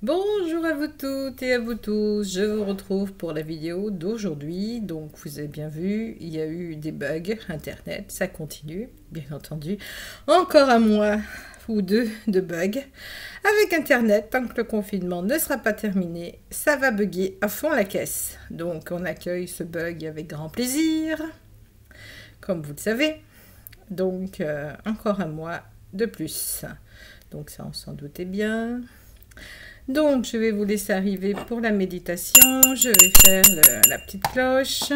Bonjour à vous toutes et à vous tous, je vous retrouve pour la vidéo d'aujourd'hui. Donc vous avez bien vu, il y a eu des bugs internet, ça continue, bien entendu. Encore un mois ou deux de bugs avec internet, tant que le confinement ne sera pas terminé, ça va bugger à fond la caisse. Donc on accueille ce bug avec grand plaisir, comme vous le savez. Donc encore un mois de plus. Donc ça on s'en doutait bien. Donc, je vais vous laisser arriver pour la méditation. Je vais faire la petite cloche.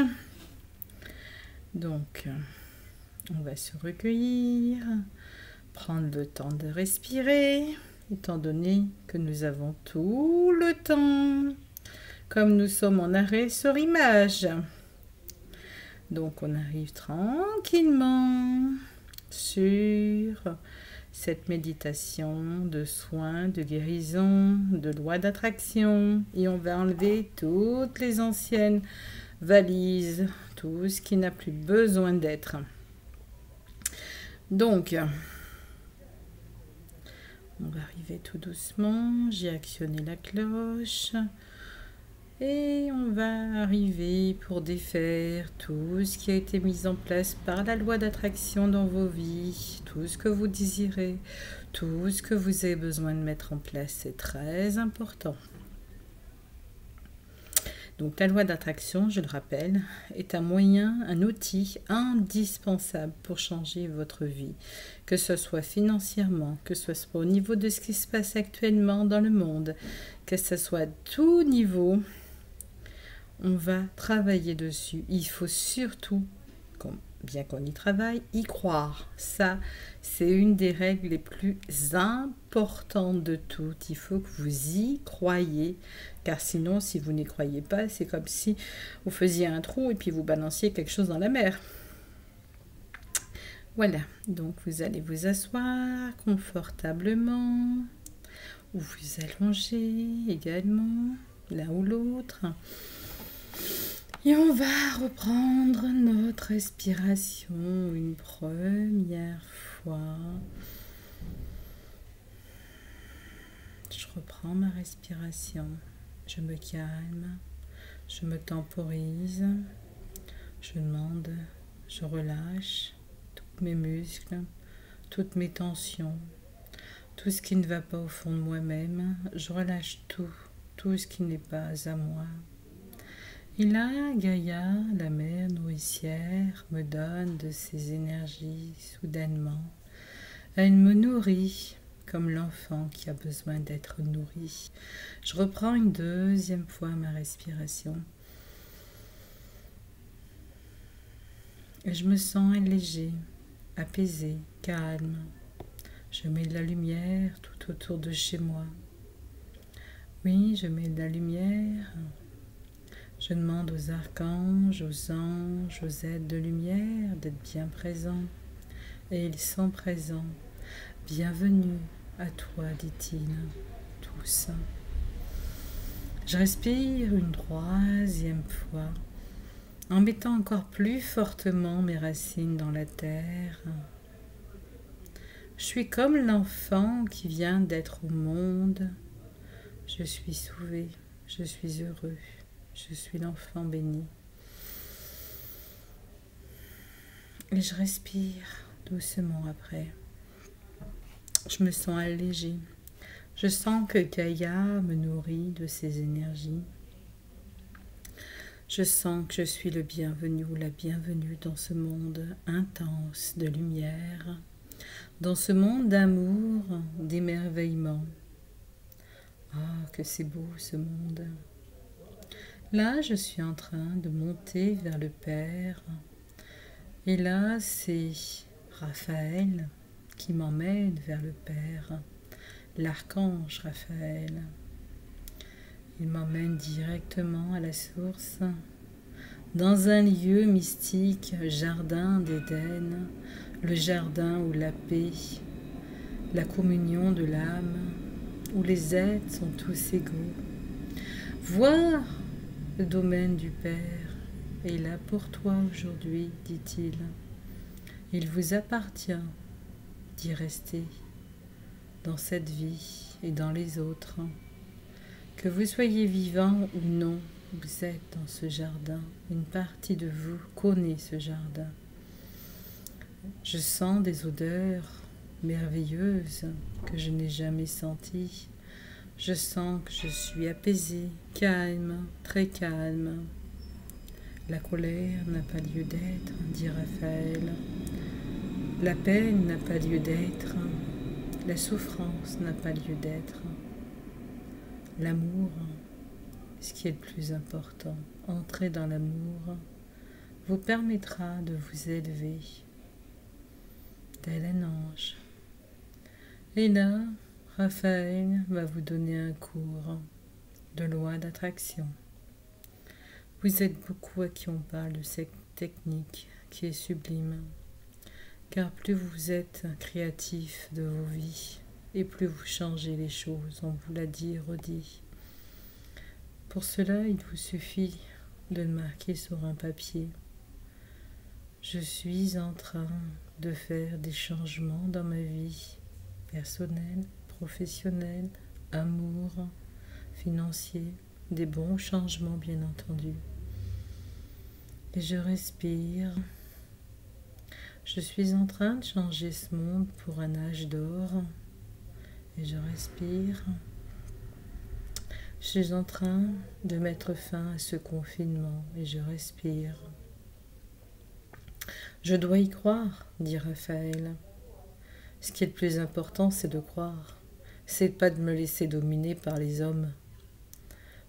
Donc, on va se recueillir, prendre le temps de respirer, étant donné que nous avons tout le temps, comme nous sommes en arrêt sur image. Donc, on arrive tranquillement sur cette méditation de soins, de guérison, de loi d'attraction. Et on va enlever toutes les anciennes valises, tout ce qui n'a plus besoin d'être. Donc, on va arriver tout doucement. J'ai actionné la cloche. Et on va arriver pour défaire tout ce qui a été mis en place par la loi d'attraction dans vos vies, tout ce que vous désirez, tout ce que vous avez besoin de mettre en place, c'est très important. Donc la loi d'attraction, je le rappelle, est un moyen, un outil indispensable pour changer votre vie, que ce soit financièrement, que ce soit au niveau de ce qui se passe actuellement dans le monde, que ce soit à tout niveau. On va travailler dessus. Il faut surtout, bien qu'on y travaille, y croire. Ça, c'est une des règles les plus importantes de toutes. Il faut que vous y croyez, car sinon, si vous n'y croyez pas, c'est comme si vous faisiez un trou et puis vous balanciez quelque chose dans la mer. Voilà, donc vous allez vous asseoir confortablement, ou vous allonger également, l'un ou l'autre. Et on va reprendre notre respiration une première fois. Je reprends ma respiration. Je me calme. Je me temporise. Je demande, je relâche tous mes muscles, toutes mes tensions, tout ce qui ne va pas au fond de moi-même. Je relâche tout ce qui n'est pas à moi. Et là, Gaïa, la mère nourricière, me donne de ses énergies soudainement. Elle me nourrit comme l'enfant qui a besoin d'être nourri. Je reprends une deuxième fois ma respiration. Et je me sens allégée, apaisée, calme. Je mets de la lumière tout autour de chez moi. Oui, je mets de la lumière. Je demande aux archanges, aux anges, aux êtres de lumière d'être bien présents. Et ils sont présents. Bienvenue à toi, dit-il, tous. Je respire une troisième fois, en mettant encore plus fortement mes racines dans la terre. Je suis comme l'enfant qui vient d'être au monde. Je suis sauvé, je suis heureux. Je suis l'enfant béni. Et je respire doucement après. Je me sens allégée. Je sens que Gaïa me nourrit de ses énergies. Je sens que je suis le bienvenu ou la bienvenue dans ce monde intense de lumière, dans ce monde d'amour, d'émerveillement. Ah, que c'est beau ce monde! Là, je suis en train de monter vers le Père. Et là, c'est Raphaël qui m'emmène vers le Père, l'archange Raphaël. Il m'emmène directement à la source, dans un lieu mystique, jardin d'Éden, le jardin où la paix, la communion de l'âme, où les êtres sont tous égaux. Voir le domaine du Père est là pour toi aujourd'hui, dit-il. Il vous appartient d'y rester dans cette vie et dans les autres. Que vous soyez vivant ou non, vous êtes dans ce jardin. Une partie de vous connaît ce jardin. Je sens des odeurs merveilleuses que je n'ai jamais senties. Je sens que je suis apaisée, calme, très calme. La colère n'a pas lieu d'être, dit Raphaël. La peine n'a pas lieu d'être. La souffrance n'a pas lieu d'être. L'amour, ce qui est le plus important, entrer dans l'amour, vous permettra de vous élever tel un ange. Et là, Raphaël va vous donner un cours de loi d'attraction. Vous êtes beaucoup à qui on parle de cette technique qui est sublime, car plus vous êtes créatif de vos vies, et plus vous changez les choses, on vous l'a dit et redit. Pour cela, il vous suffit de le marquer sur un papier. Je suis en train de faire des changements dans ma vie personnelle, professionnelle, amour, financier, des bons changements bien entendu. Et je respire. Je suis en train de changer ce monde pour un âge d'or. Et je respire. Je suis en train de mettre fin à ce confinement et je respire. Je dois y croire, dit Raphaël. Ce qui est le plus important, c'est de croire. C'est pas de me laisser dominer par les hommes.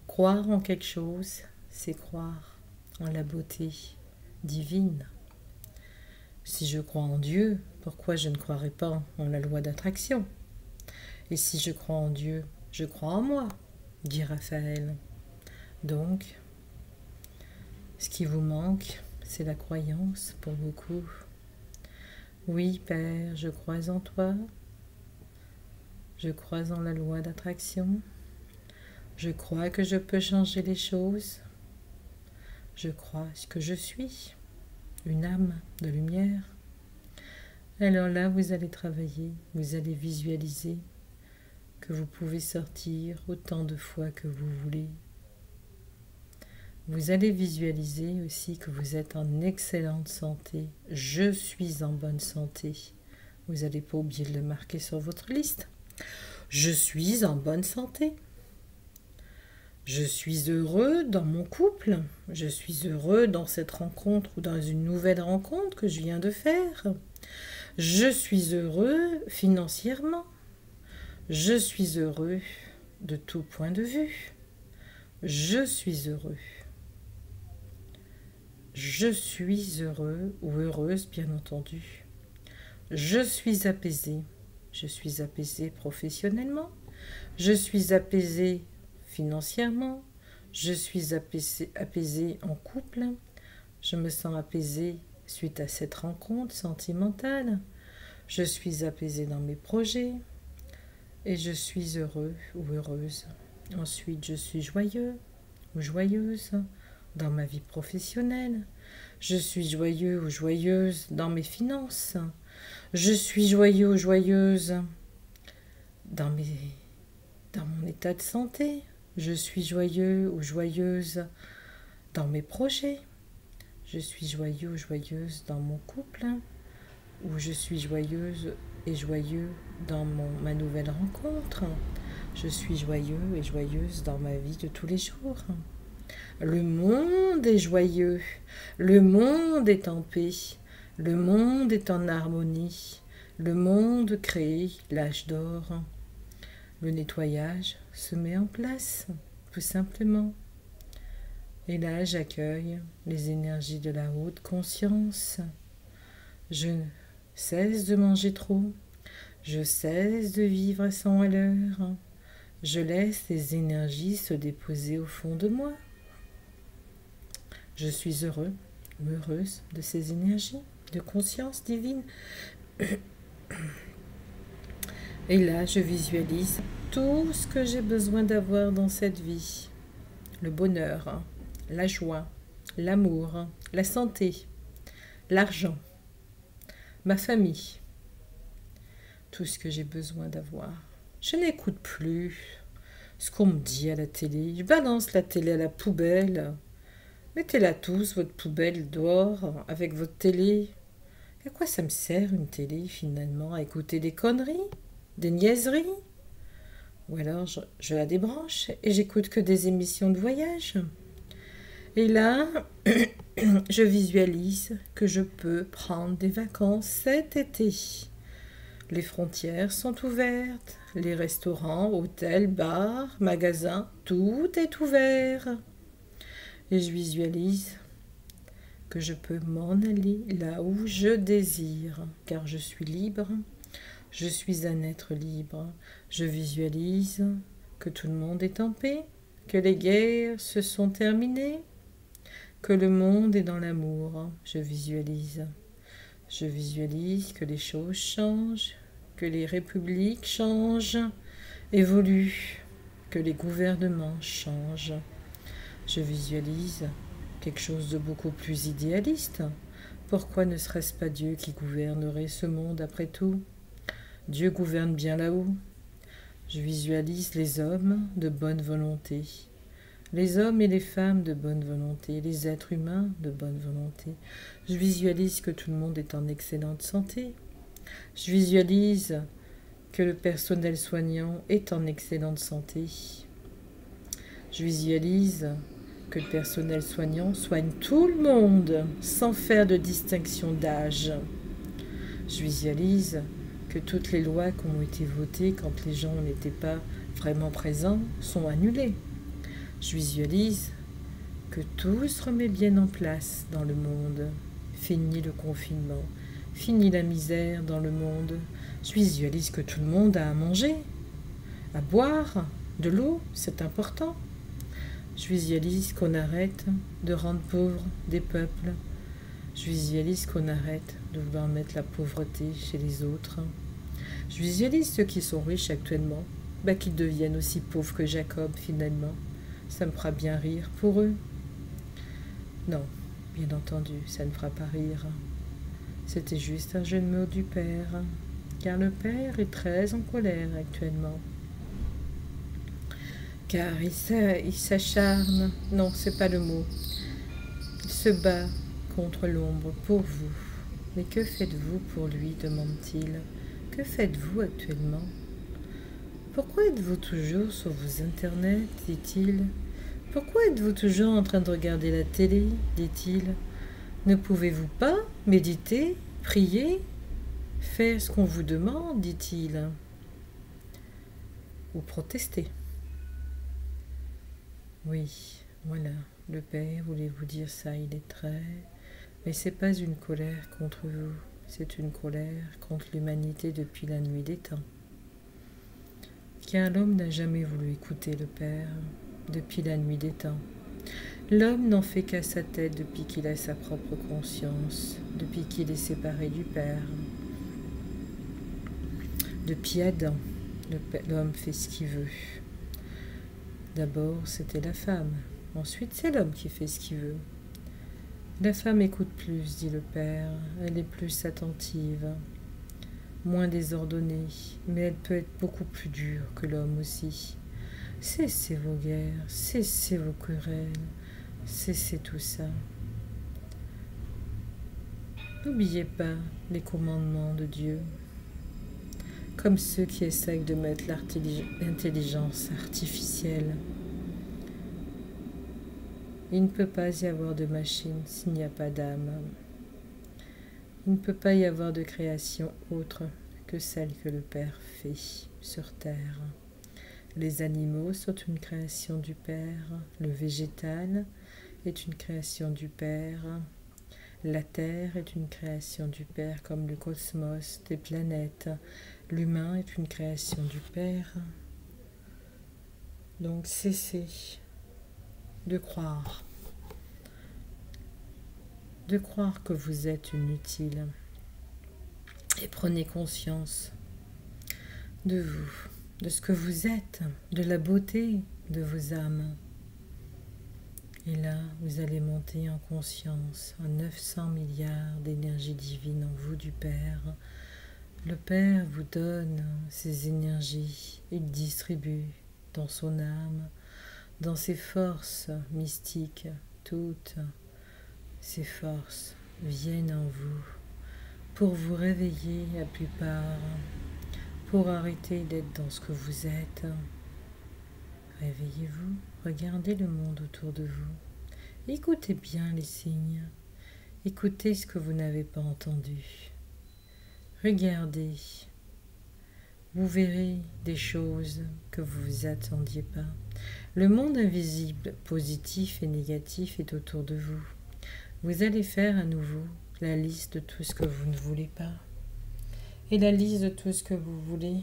Croire en quelque chose, c'est croire en la beauté divine. Si je crois en Dieu, pourquoi je ne croirais pas en la loi d'attraction? Et si je crois en Dieu, je crois en moi, dit Raphaël. Donc, ce qui vous manque, c'est la croyance pour beaucoup. Oui, Père, je crois en toi. Je crois en la loi d'attraction. Je crois que je peux changer les choses. Je crois que je suis une âme de lumière. Alors là, vous allez travailler, vous allez visualiser que vous pouvez sortir autant de fois que vous voulez. Vous allez visualiser aussi que vous êtes en excellente santé. Je suis en bonne santé. Vous n'allez pas oublier de le marquer sur votre liste. Je suis en bonne santé. Je suis heureux dans mon couple. Je suis heureux dans cette rencontre ou dans une nouvelle rencontre que je viens de faire. Je suis heureux financièrement. Je suis heureux de tout point de vue. Je suis heureux. Je suis heureux ou heureuse, bien entendu. Je suis apaisé. Je suis apaisé professionnellement. Je suis apaisé financièrement. Je suis apaisé en couple. Je me sens apaisé suite à cette rencontre sentimentale. Je suis apaisé dans mes projets. Et je suis heureux ou heureuse. Ensuite, je suis joyeux ou joyeuse dans ma vie professionnelle. Je suis joyeux ou joyeuse dans mes finances. Je suis joyeux ou joyeuse dans mon état de santé. Je suis joyeux ou joyeuse dans mes projets. Je suis joyeux ou joyeuse dans mon couple. Ou je suis joyeuse et joyeux dans ma nouvelle rencontre. Je suis joyeux et joyeuse dans ma vie de tous les jours. Le monde est joyeux. Le monde est en paix. Le monde est en harmonie. Le monde crée l'âge d'or. Le nettoyage se met en place, tout simplement. Et là, j'accueille les énergies de la haute conscience. Je cesse de manger trop. Je cesse de vivre à 100 à l'heure. Je laisse les énergies se déposer au fond de moi. Je suis heureux ou heureuse de ces énergies de conscience divine. Et là, je visualise tout ce que j'ai besoin d'avoir dans cette vie. Le bonheur, la joie, l'amour, la santé, l'argent, ma famille. Tout ce que j'ai besoin d'avoir. Je n'écoute plus Ce qu'on me dit à la télé, je balance la télé à la poubelle. Mettez-la tous, votre poubelle dehors, avec votre télé. À quoi ça me sert une télé finalement? À écouter des conneries? Des niaiseries? Ou alors je la débranche et j'écoute que des émissions de voyage. Et là, je visualise que je peux prendre des vacances cet été. Les frontières sont ouvertes, les restaurants, hôtels, bars, magasins, tout est ouvert. Et je visualise que je peux m'en aller là où je désire, car je suis libre, je suis un être libre. Je visualise que tout le monde est en paix, que les guerres se sont terminées, que le monde est dans l'amour. Je visualise que les choses changent, que les républiques changent, évoluent, que les gouvernements changent. Je visualise quelque chose de beaucoup plus idéaliste. Pourquoi ne serait-ce pas Dieu qui gouvernerait ce monde après tout? Dieu gouverne bien là-haut. Je visualise les hommes de bonne volonté, les hommes et les femmes de bonne volonté, les êtres humains de bonne volonté. Je visualise que tout le monde est en excellente santé. Je visualise que le personnel soignant est en excellente santé. Je visualise que le personnel soignant soigne tout le monde sans faire de distinction d'âge. Je visualise que toutes les lois qui ont été votées quand les gens n'étaient pas vraiment présents sont annulées. Je visualise que tout se remet bien en place dans le monde. Fini le confinement, fini la misère dans le monde. Je visualise que tout le monde a à manger, à boire, de l'eau, c'est important. Je visualise qu'on arrête de rendre pauvres des peuples. Je visualise qu'on arrête de vouloir mettre la pauvreté chez les autres. Je visualise ceux qui sont riches actuellement, qu'ils deviennent aussi pauvres que Jacob finalement. Ça me fera bien rire pour eux. Non, bien entendu, ça ne fera pas rire. C'était juste un jeu de mots du Père, car le Père est très en colère actuellement. Car il s'acharne, non, c'est pas le mot, il se bat contre l'ombre pour vous. Mais que faites-vous pour lui, demande-t-il. Que faites-vous actuellement? Pourquoi êtes-vous toujours sur vos internets, dit-il. Pourquoi êtes-vous toujours en train de regarder la télé, dit-il. Ne pouvez-vous pas méditer, prier, faire ce qu'on vous demande, dit-il. Ou protester. Oui, voilà, le Père voulait vous dire ça, il est très... Mais c'est pas une colère contre vous, c'est une colère contre l'humanité depuis la nuit des temps. Car l'homme n'a jamais voulu écouter le Père depuis la nuit des temps. L'homme n'en fait qu'à sa tête depuis qu'il a sa propre conscience, depuis qu'il est séparé du Père. Depuis Adam, l'homme fait ce qu'il veut. D'abord, c'était la femme. Ensuite, c'est l'homme qui fait ce qu'il veut. La femme écoute plus, dit le Père. Elle est plus attentive, moins désordonnée, mais elle peut être beaucoup plus dure que l'homme aussi. Cessez vos guerres, cessez vos querelles, cessez tout ça. N'oubliez pas les commandements de Dieu, comme ceux qui essayent de mettre l'intelligence artificielle. Il ne peut pas y avoir de machine s'il n'y a pas d'âme. Il ne peut pas y avoir de création autre que celle que le Père fait sur terre. Les animaux sont une création du Père, le végétal est une création du Père, la Terre est une création du Père comme le cosmos, des planètes, l'humain est une création du Père. Donc cessez de croire que vous êtes inutile et prenez conscience de vous, de ce que vous êtes, de la beauté de vos âmes. Et là, vous allez monter en conscience à 900 milliards d'énergie divine en vous du Père. Le Père vous donne ces énergies, il distribue dans son âme, dans ses forces mystiques. Toutes ces forces viennent en vous pour vous réveiller à plus part, pour arrêter d'être dans ce que vous êtes. Réveillez-vous, regardez le monde autour de vous. Écoutez bien les signes. Écoutez ce que vous n'avez pas entendu. Regardez. Vous verrez des choses que vous ne vous attendiez pas. Le monde invisible, positif et négatif, est autour de vous. Vous allez faire à nouveau la liste de tout ce que vous ne voulez pas. Et la liste de tout ce que vous voulez.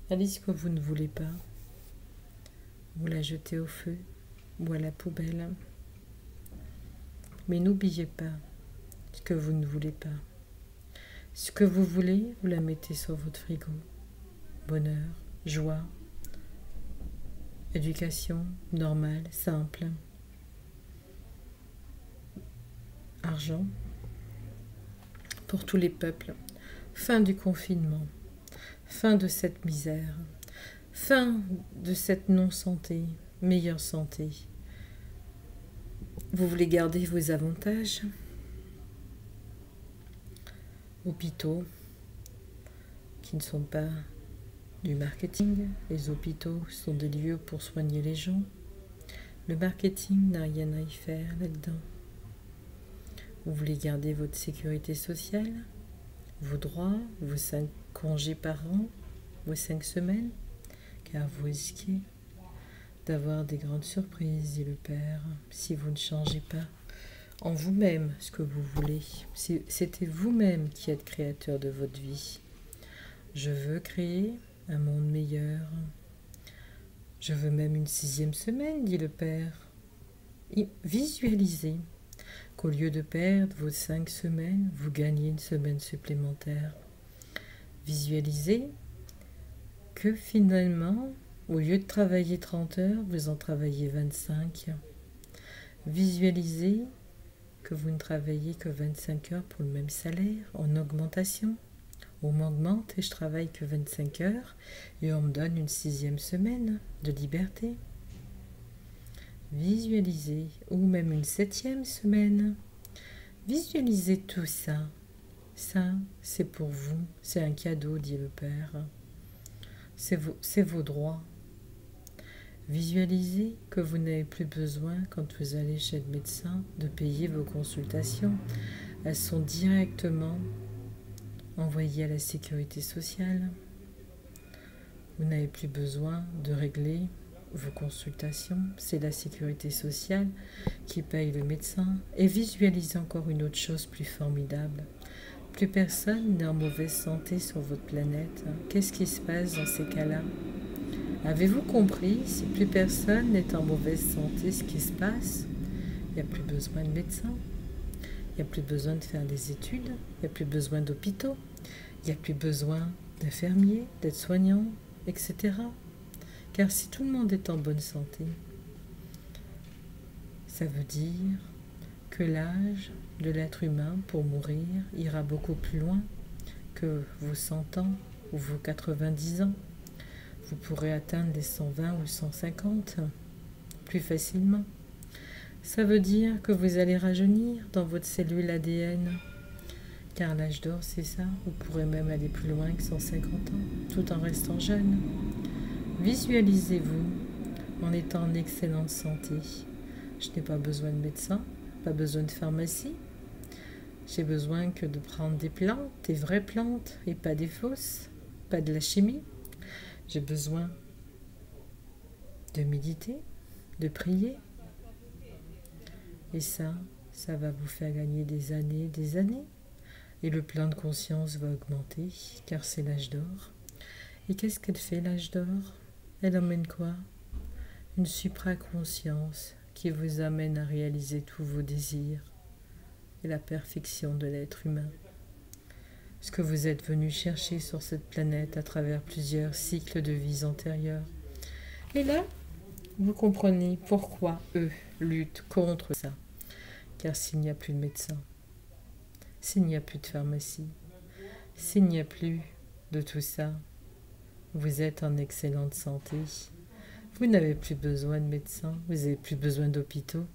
La liste que vous ne voulez pas. Vous la jetez au feu ou à la poubelle. Mais n'oubliez pas ce que vous ne voulez pas. Ce que vous voulez, vous la mettez sur votre frigo. Bonheur, joie, éducation normale, simple. Argent pour tous les peuples. Fin du confinement. Fin de cette misère. Fin de cette non-santé. Meilleure santé. Vous voulez garder vos avantages? Hôpitaux qui ne sont pas du marketing. Les hôpitaux sont des lieux pour soigner les gens. Le marketing n'a rien à y faire là-dedans. Vous voulez garder votre sécurité sociale, vos droits, vos 5 congés par an, vos 5 semaines, car vous risquez d'avoir des grandes surprises, dit le Père, si vous ne changez pas en vous-même ce que vous voulez. C'était vous-même qui êtes créateur de votre vie. Je veux créer un monde meilleur. Je veux même une 6e semaine, dit le Père. Visualisez qu'au lieu de perdre vos 5 semaines, vous gagnez une semaine supplémentaire. Visualisez que finalement, au lieu de travailler 30 heures, vous en travaillez 25. Visualisez que vous ne travaillez que 25 heures pour le même salaire, en augmentation. On m'augmente et je travaille que 25 heures et on me donne une 6e semaine de liberté. Visualisez, ou même une 7e semaine. Visualisez tout ça. Ça, c'est pour vous. C'est un cadeau, dit le Père. C'est vos droits. Visualisez que vous n'avez plus besoin, quand vous allez chez le médecin, de payer vos consultations. Elles sont directement envoyées à la sécurité sociale. Vous n'avez plus besoin de régler vos consultations. C'est la sécurité sociale qui paye le médecin. Et visualisez encore une autre chose plus formidable. Plus personne n'est en mauvaise santé sur votre planète. Qu'est-ce qui se passe dans ces cas-là? Avez-vous compris? Si plus personne n'est en mauvaise santé, ce qui se passe, il n'y a plus besoin de médecins, il n'y a plus besoin de faire des études, il n'y a plus besoin d'hôpitaux, il n'y a plus besoin d'infirmiers, d'aides-soignants, etc. Car si tout le monde est en bonne santé, ça veut dire que l'âge de l'être humain pour mourir ira beaucoup plus loin que vos 100 ans ou vos 90 ans. Vous pourrez atteindre les 120 ou 150 plus facilement. Ça veut dire que vous allez rajeunir dans votre cellule ADN. Car l'âge d'or, c'est ça. Vous pourrez même aller plus loin que 150 ans, tout en restant jeune. Visualisez-vous en étant en excellente santé. Je n'ai pas besoin de médecin, pas besoin de pharmacie. J'ai besoin que de prendre des plantes, des vraies plantes, et pas des fausses, pas de la chimie. J'ai besoin de méditer, de prier. Et ça va vous faire gagner des années. Et le plein de conscience va augmenter, car c'est l'âge d'or. Et qu'est-ce qu'elle fait, l'âge d'or? Elle emmène quoi? Une supraconscience qui vous amène à réaliser tous vos désirs et la perfection de l'être humain. Ce que vous êtes venu chercher sur cette planète à travers plusieurs cycles de vies antérieures. Et là, vous comprenez pourquoi eux luttent contre ça. Car s'il n'y a plus de médecin, s'il n'y a plus de pharmacie, s'il n'y a plus de tout ça, Vous êtes en excellente santé. Vous n'avez plus besoin de médecins, vous n'avez plus besoin d'hôpitaux.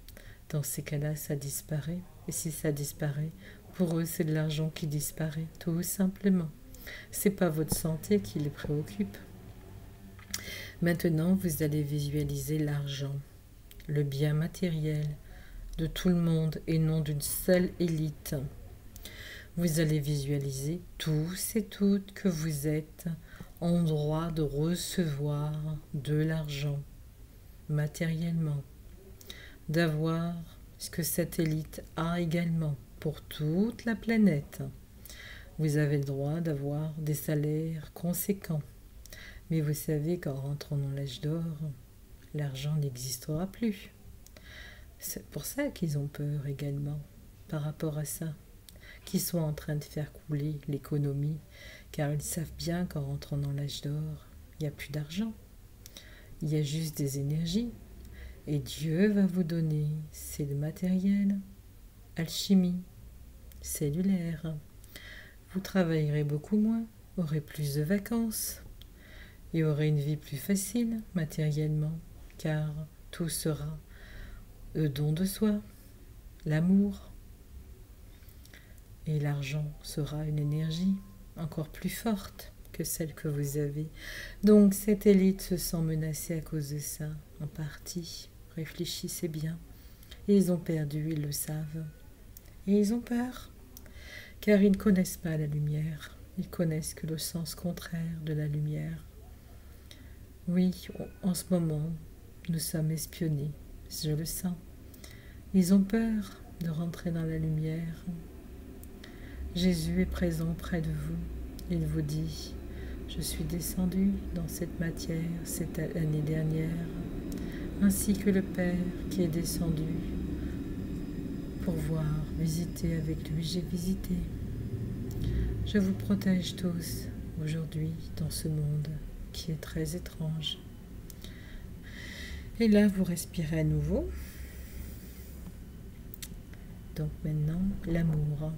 Dans ces cas-là, ça disparaît. Et si ça disparaît, pour eux, c'est de l'argent qui disparaît, tout simplement. C'est pas votre santé qui les préoccupe. Maintenant, vous allez visualiser l'argent, le bien matériel de tout le monde et non d'une seule élite. Vous allez visualiser tous et toutes que vous êtes en droit de recevoir de l'argent matériellement, d'avoir ce que cette élite a également pour toute la planète. Vous avez le droit d'avoir des salaires conséquents. Mais vous savez qu'en rentrant dans l'âge d'or, l'argent n'existera plus. C'est pour ça qu'ils ont peur également par rapport à ça, qu'ils sont en train de faire couler l'économie, car ils savent bien qu'en rentrant dans l'âge d'or, il n'y a plus d'argent. Il y a juste des énergies. Et Dieu va vous donner, c'est le matériel, alchimie, cellulaire. Vous travaillerez beaucoup moins, aurez plus de vacances et aurez une vie plus facile matériellement, car tout sera le don de soi, l'amour. Et l'argent sera une énergie encore plus forte que celle que vous avez. Donc cette élite se sent menacée à cause de ça, en partie. Réfléchissez bien. Et ils ont perdu, ils le savent. Et ils ont peur, car ils ne connaissent pas la lumière. Ils connaissent que le sens contraire de la lumière. Oui, en ce moment, nous sommes espionnés, je le sens. Ils ont peur de rentrer dans la lumière. Jésus est présent près de vous. Il vous dit, je suis descendu dans cette matière cette année dernière, ainsi que le Père qui est descendu pour voir, visiter avec lui, j'ai visité. Je vous protège tous aujourd'hui dans ce monde qui est très étrange. Et là, vous respirez à nouveau. Donc maintenant, l'amour.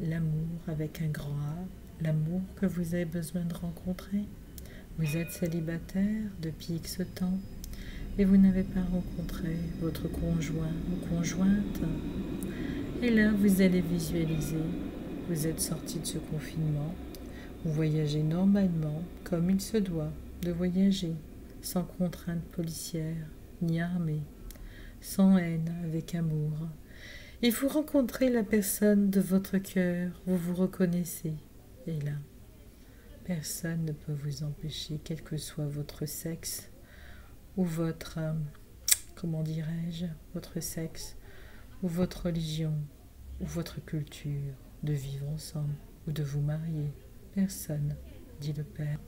L'amour avec un grand A, l'amour que vous avez besoin de rencontrer. Vous êtes célibataire depuis X temps et vous n'avez pas rencontré votre conjoint ou conjointe. Et là, vous allez visualiser, vous êtes sorti de ce confinement, vous voyagez normalement comme il se doit de voyager, sans contrainte policière ni armée, sans haine, avec amour. Et vous rencontrez la personne de votre cœur, vous vous reconnaissez. Et là, personne ne peut vous empêcher, quel que soit votre sexe ou votre, comment dirais-je, votre sexe ou votre religion ou votre culture, de vivre ensemble ou de vous marier. Personne, dit le Père.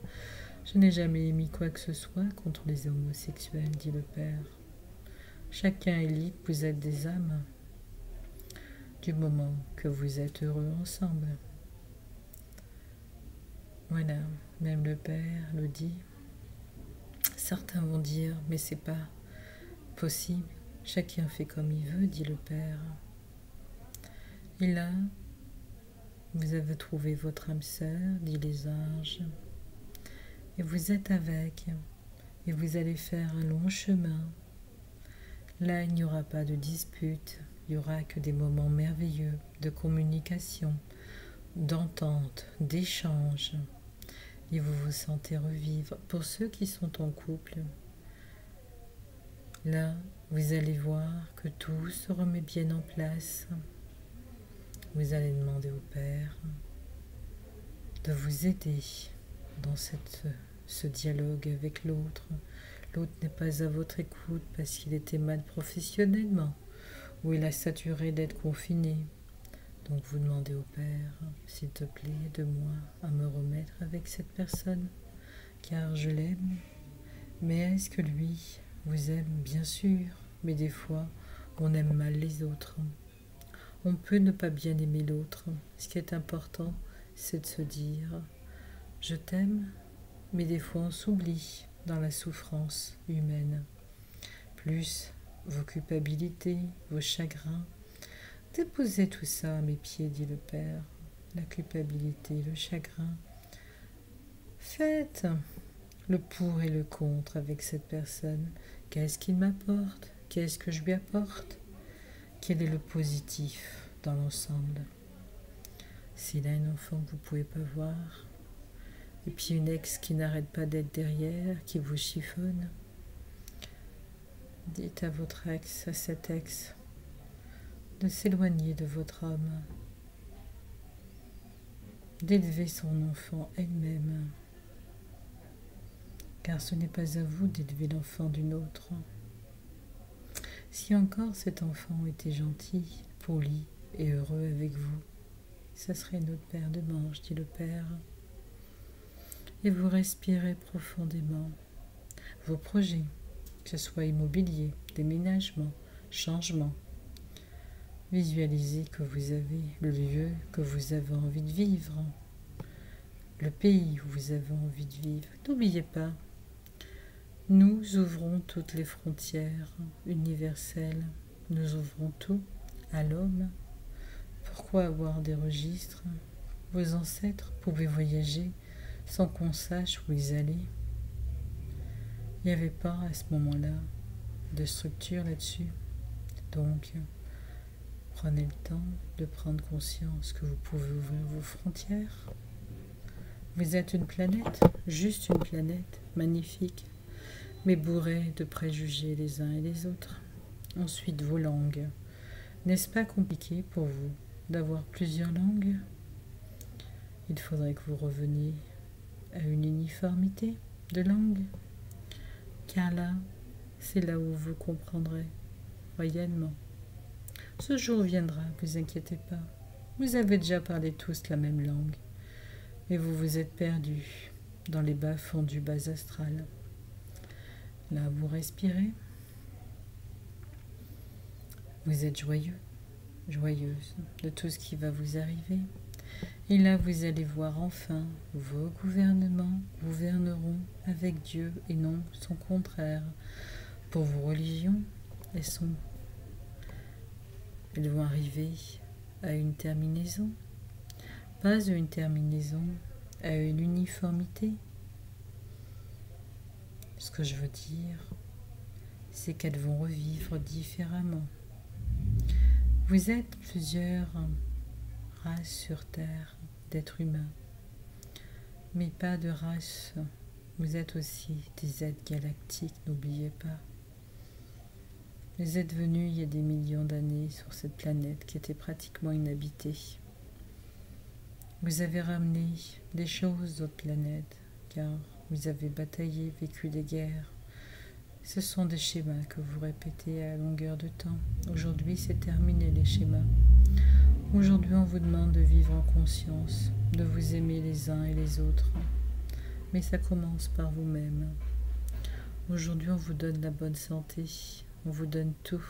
Je n'ai jamais émis quoi que ce soit contre les homosexuels, dit le Père. Chacun est libre, vous êtes des âmes. Du moment que vous êtes heureux ensemble. Voilà, même le Père le dit. Certains vont dire, mais c'est pas possible. Chacun fait comme il veut, dit le Père. Et là, vous avez trouvé votre âme sœur, dit les anges. Et vous êtes avec. Et vous allez faire un long chemin. Là, il n'y aura pas de dispute. Il n'y aura que des moments merveilleux de communication, d'entente, d'échange. Et vous vous sentez revivre. Pour ceux qui sont en couple, là, vous allez voir que tout se remet bien en place. Vous allez demander au Père de vous aider dans ce dialogue avec l'autre. L'autre n'est pas à votre écoute parce qu'il était mal professionnellement ou il a saturé d'être confiné. Donc vous demandez au Père, s'il te plaît, aide-moi à me remettre avec cette personne, car je l'aime. Mais est-ce que lui vous aime? Bien sûr, mais des fois, on aime mal les autres. On peut ne pas bien aimer l'autre. Ce qui est important, c'est de se dire, je t'aime, mais des fois on s'oublie dans la souffrance humaine. Plus vos culpabilités, vos chagrins, déposez tout ça à mes pieds, dit le Père. La culpabilité, le chagrin. Faites le pour et le contre avec cette personne. Qu'est-ce qu'il m'apporte? Qu'est-ce que je lui apporte? Quel est le positif dans l'ensemble? S'il a un enfant que vous ne pouvez pas voir, et puis une ex qui n'arrête pas d'être derrière, qui vous chiffonne, dites à votre ex, à cet ex, de s'éloigner de votre âme, d'élever son enfant elle-même, car ce n'est pas à vous d'élever l'enfant d'une autre. Si encore cet enfant était gentil, poli et heureux avec vous, ça serait notre paire de manches, dit le Père. Et vous respirez profondément vos projets, que ce soit immobilier, déménagement, changement. Visualisez que vous avez le lieu que vous avez envie de vivre, le pays où vous avez envie de vivre. N'oubliez pas, nous ouvrons toutes les frontières universelles, nous ouvrons tout à l'homme. Pourquoi avoir des registres? Vos ancêtres pouvaient voyager sans qu'on sache où ils allaient. Il n'y avait pas à ce moment-là de structure là-dessus. Donc, prenez le temps de prendre conscience que vous pouvez ouvrir vos frontières. Vous êtes une planète, juste une planète, magnifique, mais bourrée de préjugés les uns et les autres. Ensuite, vos langues. N'est-ce pas compliqué pour vous d'avoir plusieurs langues? Il faudrait que vous reveniez à une uniformité de langue, car là, c'est là où vous comprendrez réellement. Ce jour viendra, ne vous inquiétez pas. Vous avez déjà parlé tous la même langue, mais vous vous êtes perdus dans les bas-fonds du bas astral. Là, vous respirez. Vous êtes joyeux, joyeuse de tout ce qui va vous arriver. Et là, vous allez voir enfin, vos gouvernements gouverneront avec Dieu et non son contraire. Pour vos religions, elles vont arriver à une terminaison. Pas à une terminaison, à une uniformité. Ce que je veux dire, c'est qu'elles vont revivre différemment. Vous êtes plusieurs races sur Terre d'êtres humains, mais pas de race. Vous êtes aussi des êtres galactiques, n'oubliez pas. Vous êtes venus il y a des millions d'années sur cette planète qui était pratiquement inhabitée. Vous avez ramené des choses d'autres planètes, car vous avez bataillé, vécu des guerres. Ce sont des schémas que vous répétez à longueur de temps. Aujourd'hui, c'est terminé les schémas. Aujourd'hui, on vous demande de vivre en conscience, de vous aimer les uns et les autres. Mais ça commence par vous-même. Aujourd'hui, on vous donne la bonne santé, on vous donne tout.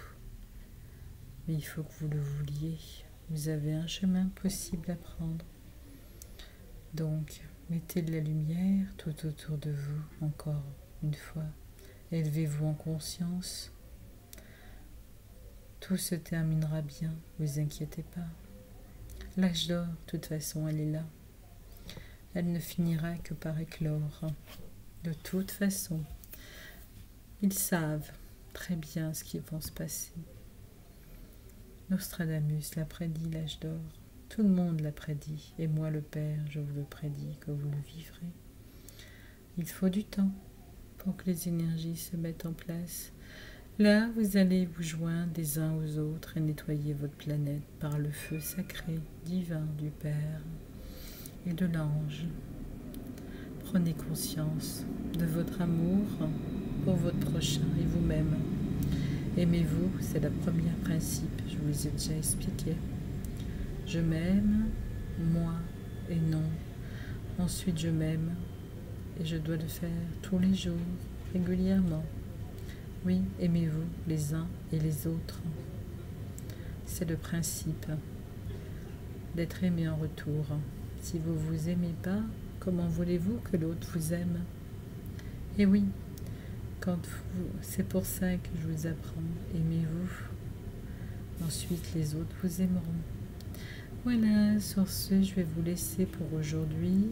Mais il faut que vous le vouliez. Vous avez un chemin possible à prendre. Donc, mettez de la lumière tout autour de vous, encore une fois. Élevez-vous en conscience. Tout se terminera bien, ne vous inquiétez pas. L'âge d'or, de toute façon, elle est là. Elle ne finira que par éclore. De toute façon, ils savent très bien ce qui va se passer. Nostradamus l'a prédit, l'âge d'or. Tout le monde l'a prédit. Et moi, le Père, je vous le prédis que vous le vivrez. Il faut du temps pour que les énergies se mettent en place. Là, vous allez vous joindre les uns aux autres et nettoyer votre planète par le feu sacré, divin du Père et de l'ange. Prenez conscience de votre amour pour votre prochain et vous-même. Aimez-vous, c'est le premier principe, je vous ai déjà expliqué. Je m'aime, moi et non. Ensuite, je m'aime et je dois le faire tous les jours, régulièrement. Oui, aimez-vous les uns et les autres. C'est le principe d'être aimé en retour. Si vous ne vous aimez pas, comment voulez-vous que l'autre vous aime? Et oui, c'est pour ça que je vous apprends. Aimez-vous. Ensuite, les autres vous aimeront. Voilà, sur ce, je vais vous laisser pour aujourd'hui.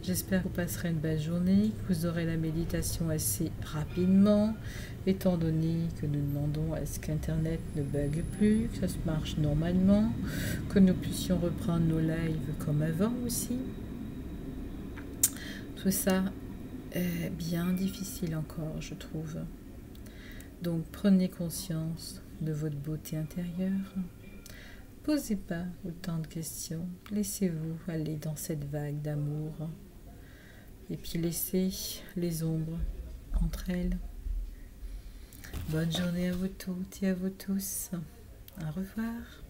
J'espère que vous passerez une belle journée, que vous aurez la méditation assez rapidement, étant donné que nous demandons à ce qu'Internet ne bug plus, que ça se marche normalement, que nous puissions reprendre nos lives comme avant aussi. Tout ça est bien difficile encore, je trouve. Donc prenez conscience de votre beauté intérieure. Posez pas autant de questions. Laissez-vous aller dans cette vague d'amour. Et puis laissez les ombres entre elles. Bonne journée à vous toutes et à vous tous. Au revoir.